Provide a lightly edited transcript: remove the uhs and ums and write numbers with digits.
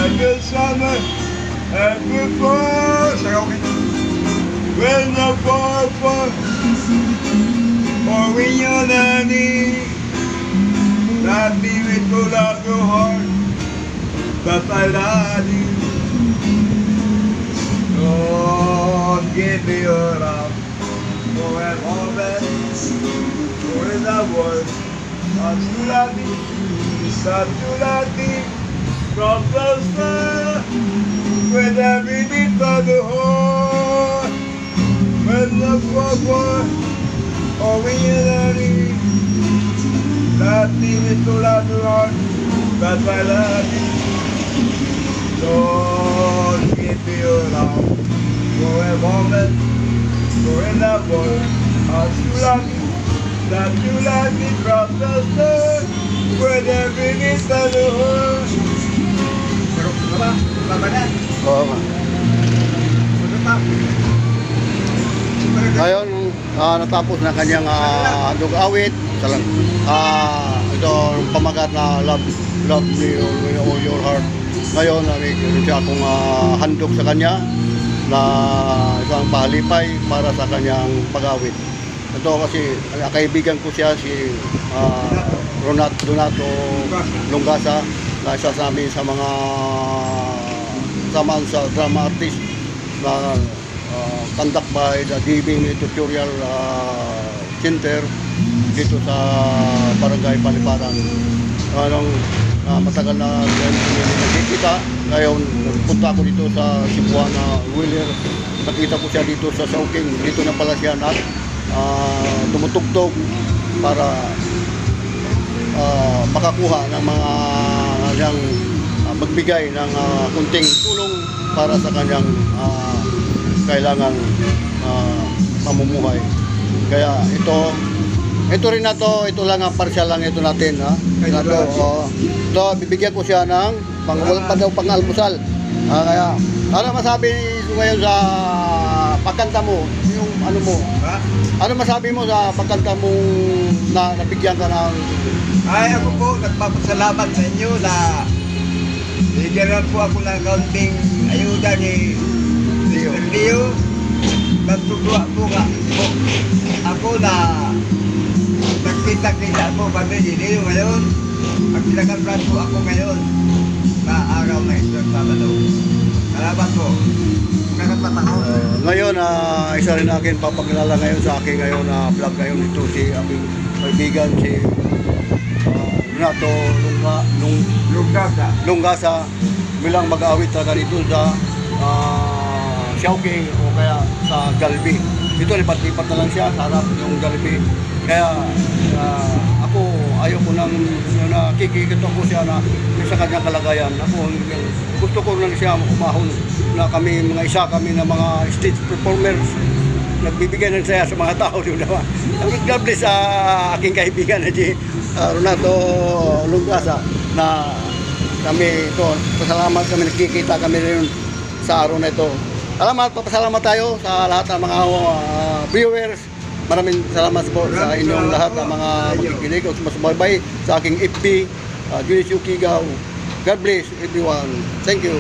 every summer, every fall. When the fall falls, or when you're learning, not be with full of your heart, but I love you. Don't give me your love for a moment, for in the world. Not to love me, not to love me, from the start, with every beat of the heart, when the forward, or when you're learning, not leaving to love your heart, but I love you. Don't give me your love for a moment, for in the world, not to love me. That you like me from the start, with every beat of the heart. Oo nga. Ngayon, natapos na kanyang handog awit. Ito ang pamagat na love me with all your heart. Ngayon, siya akong handog sa kanya na isang pahalipay para sa kanyang pag-awit. Ito kasi kaibigan ko siya, si Donato Lungasa, na isa sa amin sa mga samaan sa drama artist na conduct by the DBing Tutorial Center dito sa Barangay Paliparan. Matagal na nagkikita. Ngayon, punta ako dito sa Cebuana Wheeler. Nakita ko siya dito sa Shawking. Dito na pala siya tumutugtog para makakuha ng mga kanyang magbigay ng kunting tulong para sa kanyang kailangan mamumuhay. Kaya ito rin na to, ito lang ang partial lang ito natin, ha. Ito, bibigyan ko siya ng pang-almusal. Kaya ano masabi ngayon sa pagkanta mo, yung ano mo? Ha? Ano masabi mo sa pagkanta mo na nabigyan ka ng... Ay, ako po, nagpapasalamat sa inyo na bigyan po ako ng kaunting ayuda ni Mr. Leo. Nagtutwa po nga po ako na nagkita-kita po kami ni Leo ngayon. Magkinakalplan po ako ngayon na araw na ito ang Sabado. Salamat po. Ngayon, isa rin akin papakilala ngayon sa akin ngayon na vlog ngayon ito si aking kaibigan si Donato Lungasa bilang mag-aawit talaga dito sa Shawking o kaya sa Galbi. Dito lipat-lipat na lang siya sa harap yung Galbi. Kaya ako ayaw ko nang nakikita ko siya na sa kanyang kalagayan. Ako gusto ko lang siya umahon na kami mga isa kami na mga stage performers nagbibigay ng saya sa mga tao, di ba? God bless sa aking kaibigan na si Donato Lungasa na kami ito, pasalamat kami, nakikita kami rin sa araw na ito. Salamat, papasalamat tayo sa lahat ng mga viewers. Maraming salamat po sa inyong lahat ng mga makikinig o sumasubaybay sa aking FB, Julius Yukigaw. God bless everyone. Thank you.